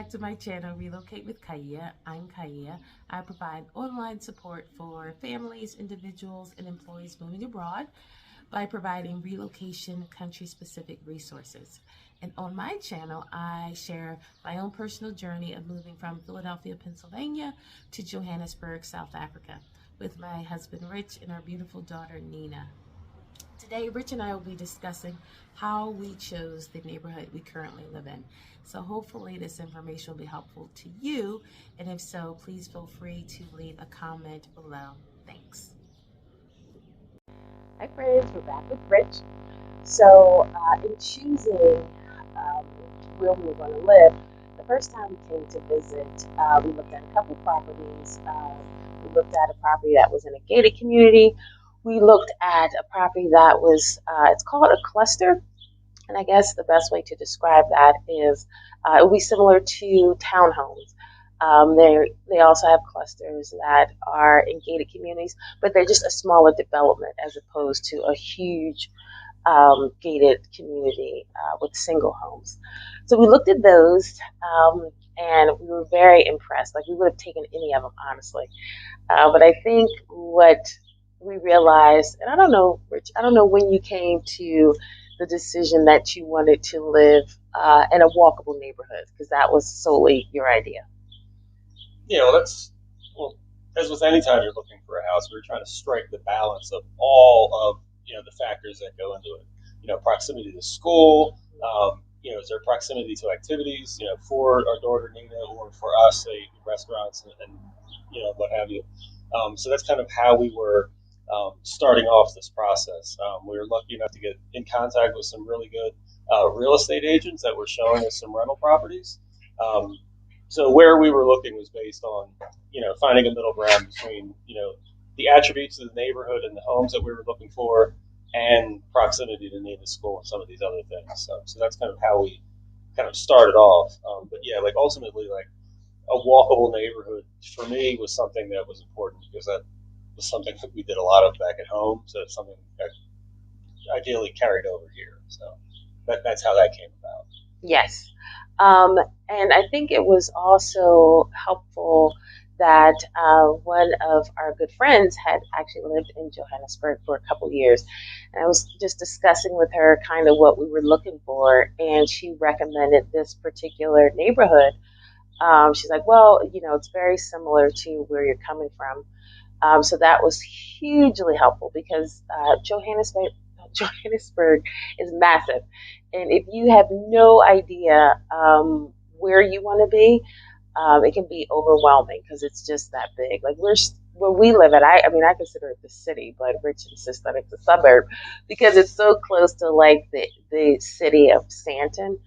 back to my channel, Relocate with Kaya. I'm Kaya. I provide online support for families, individuals, and employees moving abroad by providing relocation country-specific resources. And on my channel, I share my own personal journey of moving from Philadelphia, Pennsylvania to Johannesburg, South Africa, with my husband Rich and our beautiful daughter Nina. Today, Rich and I will be discussing how we chose the neighborhood we currently live in. So hopefully this information will be helpful to you, and if so, please feel free to leave a comment below. Thanks. Hi friends, we're back with Rich. In choosing um, where we were going to live, the first time we came to visit, we looked at a couple properties. We looked at a property that was in a gated community. We looked at a property that was, it's called a cluster. And I guess the best way to describe that is it would be similar to townhomes. They also have clusters that are in gated communities, but they're just a smaller development as opposed to a huge gated community with single homes. So we looked at those and we were very impressed. Like we would have taken any of them, honestly. But I think what we realized, and I don't know, Rich, I don't know when you came to the decision that you wanted to live in a walkable neighborhood, because that was solely your idea. Yeah, well, as with any time you're looking for a house, we're trying to strike the balance of all of the factors that go into it. Proximity to school. Is there proximity to activities? For our daughter Nina, or for us, say restaurants and what have you. So that's kind of how we were starting off this process. We were lucky enough to get in contact with some really good real estate agents that were showing us some rental properties. So where we were looking was based on, finding a middle ground between, the attributes of the neighborhood and the homes that we were looking for, and proximity to Nina's school and some of these other things. So that's kind of how we kind of started off. But yeah, like ultimately, like a walkable neighborhood for me was something that was important, because that was something that we did a lot of back at home. So it's something that ideally carried over here. So that's how that came about. Yes. And I think it was also helpful that one of our good friends had actually lived in Johannesburg for a couple years. And I was just discussing with her kind of what we were looking for, and she recommended this particular neighborhood. She's like, well, it's very similar to where you're coming from. So that was hugely helpful, because Johannesburg is massive. And if you have no idea where you want to be, it can be overwhelming because it's just that big. Like where we live at, I mean, I consider it the city, but Rich insists that it's a suburb because it's so close to like the city of Stanton.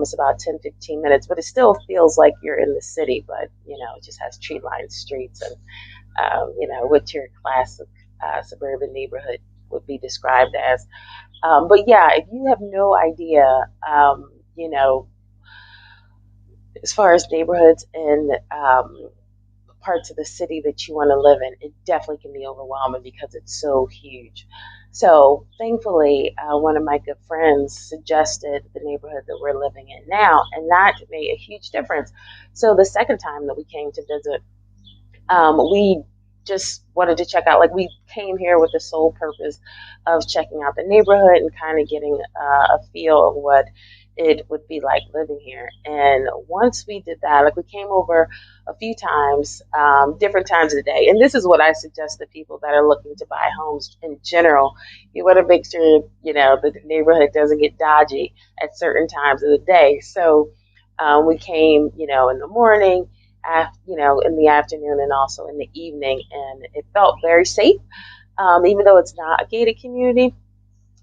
It's about 10-15 minutes, but it still feels like you're in the city, but it just has tree-lined streets and what your classic suburban neighborhood would be described as. But yeah, if you have no idea, as far as neighborhoods and parts of the city that you want to live in, it definitely can be overwhelming because it's so huge. So thankfully, one of my good friends suggested the neighborhood that we're living in now, and that made a huge difference. So the second time that we came to visit, we just wanted to check out, like we came here with the sole purpose of checking out the neighborhood and kind of getting a feel of what it would be like living here. And once we did that, like we came over a few times, different times of the day. And this is what I suggest to people that are looking to buy homes in general. You want to make sure, the neighborhood doesn't get dodgy at certain times of the day. So we came, in the morning, in the afternoon, and also in the evening, and it felt very safe. Even though it's not a gated community,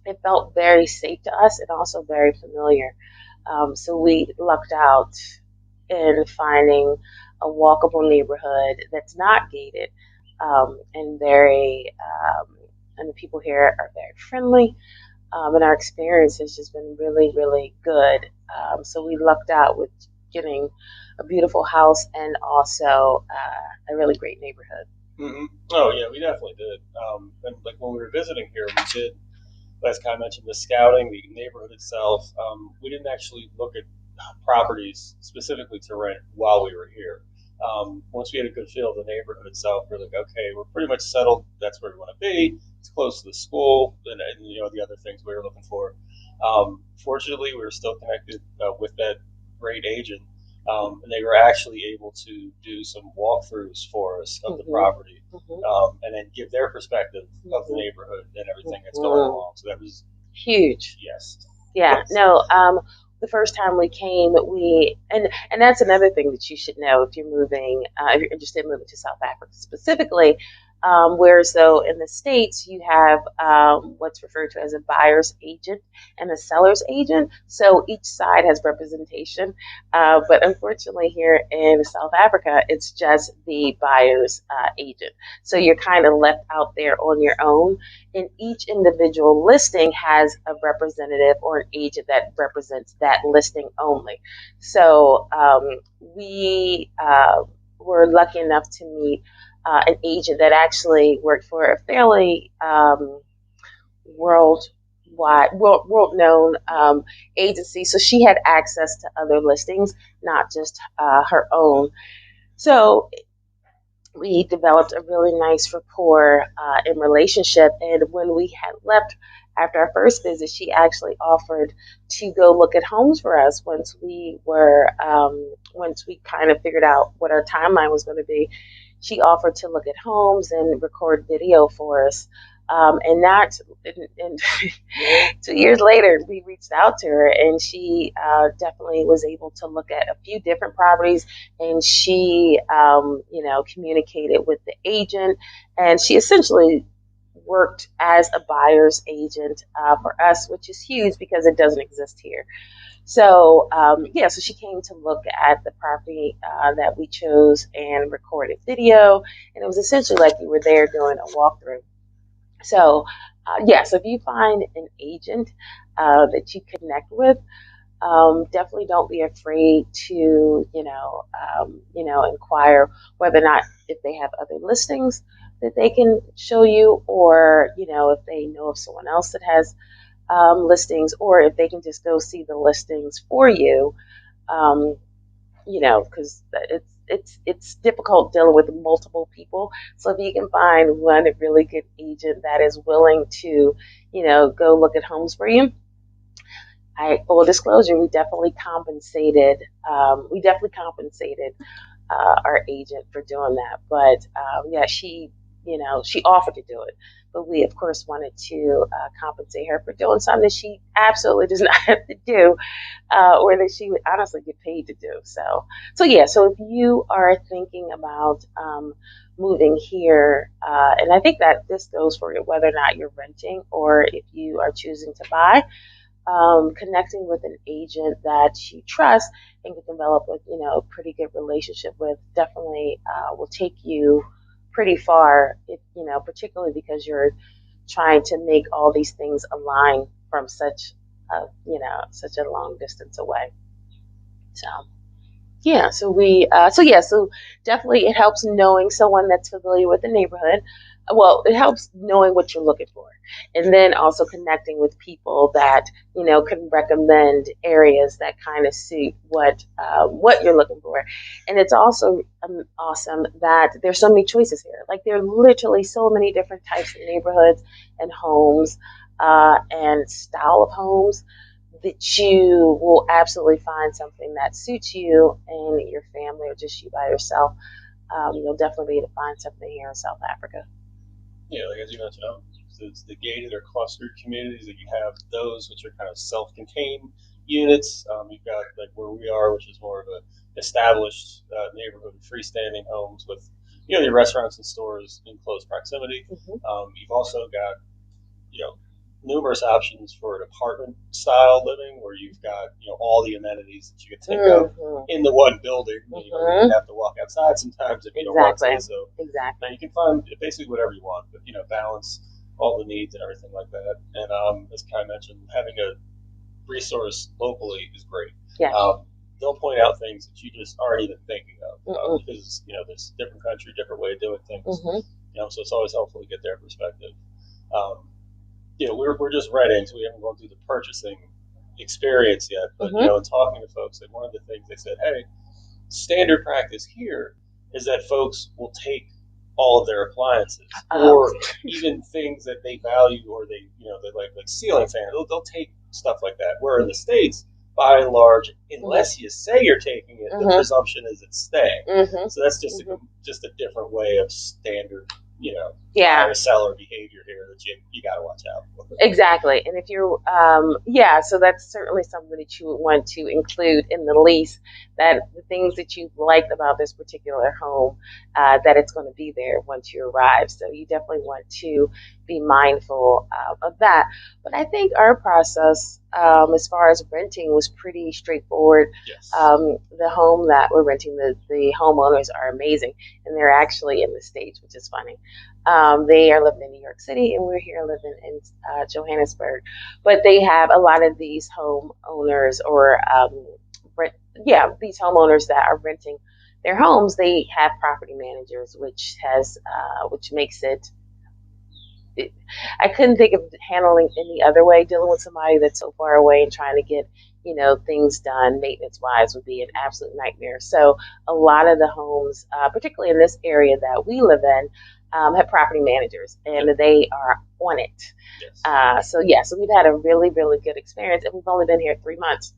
it felt very safe to us and also very familiar. So we lucked out in finding a walkable neighborhood that's not gated, and and the people here are very friendly. And our experience has just been really, really good. So we lucked out with getting a beautiful house and also a really great neighborhood. Mm-hmm. Oh yeah, we definitely did. And like when we were visiting here, we did, as Kai mentioned, the scouting, the neighborhood itself. We didn't actually look at properties specifically to rent while we were here. Once we had a good feel of the neighborhood itself, we're like, okay, we're pretty much settled. That's where we want to be. It's close to the school, and the other things we were looking for. Fortunately, we were still connected with that great agent, and they were actually able to do some walkthroughs for us of the property, and then give their perspective of the neighborhood and everything that's going along. So that was huge. yes. Yeah. Yes. No. The first time we came, and that's another thing that you should know if you're moving, if you're interested in moving to South Africa specifically. Whereas though in the States you have what's referred to as a buyer's agent and a seller's agent, so each side has representation. But unfortunately, here in South Africa, it's just the buyer's agent. So you're kind of left out there on your own. And each individual listing has a representative or an agent that represents that listing only. So we were lucky enough to meet an agent that actually worked for a fairly world known agency. So she had access to other listings, not just her own. So we developed a really nice rapport and relationship. And when we had left after our first visit, she actually offered to go look at homes for us once we kind of figured out what our timeline was going to be. She offered to look at homes and record video for us. And 2 years later, we reached out to her, and she definitely was able to look at a few different properties. And she, communicated with the agent, and she essentially worked as a buyer's agent for us, which is huge because it doesn't exist here. So, so she came to look at the property that we chose and recorded video, and it was essentially like you were there doing a walkthrough. So, so if you find an agent that you connect with, definitely don't be afraid to, inquire whether or not if they have other listings that they can show you, or, if they know of someone else that has listings, or if they can just go see the listings for you, because it's difficult dealing with multiple people. So if you can find one really good agent that is willing to, go look at homes for you. Full disclosure, we definitely compensated. Our agent for doing that, but she offered to do it, but we of course wanted to compensate her for doing something that she absolutely does not have to do, or that she would honestly get paid to do. So if you are thinking about moving here, and I think that this goes for whether or not you're renting or if you are choosing to buy. Connecting with an agent that you trust and can develop a pretty good relationship with definitely will take you pretty far, particularly because you're trying to make all these things align from such a long distance away. So definitely it helps knowing someone that's familiar with the neighborhood. Well, it helps knowing what you're looking for, and then also connecting with people that can recommend areas that kind of suit what you're looking for. And it's also awesome that there's so many choices here. Like there are literally so many different types of neighborhoods and homes and style of homes, that you will absolutely find something that suits you and your family, or just you by yourself. You'll definitely be able to find something here in South Africa. Yeah, like as you mentioned, it's the gated or clustered communities that you have those which are kind of self-contained units. You've got like where we are, which is more of a established neighborhood, freestanding homes with your restaurants and stores in close proximity. You've also got numerous options for an apartment style living, where you've got all the amenities that you can think of in the one building. You don't have to walk outside sometimes if you don't want to. So exactly, you can find basically whatever you want, but balance all the needs and everything like that. And as Kai mentioned, having a resource locally is great. Yeah. They'll point out things that you just aren't even thinking of, because there's different country, different way of doing things. So it's always helpful to get their perspective. We're just renting, so we haven't gone through the purchasing experience yet, but Mhm. in talking to folks, and one of the things they said, hey, standard practice here is that folks will take all of their appliances Oh. or even things that they value or they like ceiling fans. They'll take stuff like that. Where in the States, by and large, unless you say you're taking it, the Mhm. presumption is it's staying. Mhm. So that's just Mhm. just a different way of standard, Yeah. buyer seller behavior here that you got to watch out for. Exactly. And if you're, so that's certainly something that you would want to include in the lease, that the things that you liked about this particular home, that it's going to be there once you arrive. So you definitely want to be mindful of that. But I think our process, as far as renting, was pretty straightforward. Yes. The home that we're renting, the homeowners are amazing, and they're actually in the States, which is funny. They are living in New York City, and we're here living in Johannesburg. But they have a lot of these homeowners, or these homeowners that are renting their homes. They have property managers, which makes it. I couldn't think of handling any other way. Dealing with somebody that's so far away and trying to get things done maintenance wise would be an absolute nightmare. So a lot of the homes, particularly in this area that we live in, have property managers, and they are on it. Yes. So we've had a really, really good experience, and we've only been here 3 months.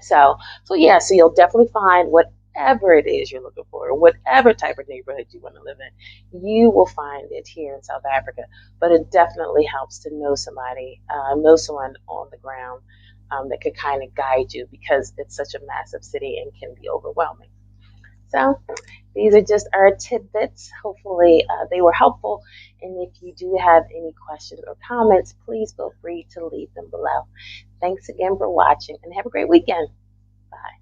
So you'll definitely find whatever it is you're looking for, whatever type of neighborhood you want to live in, you will find it here in South Africa. But it definitely helps to know somebody, know someone on the ground that could kind of guide you, because it's such a massive city and can be overwhelming. So these are just our tidbits. Hopefully they were helpful. And if you do have any questions or comments, please feel free to leave them below. Thanks again for watching, and have a great weekend. Bye.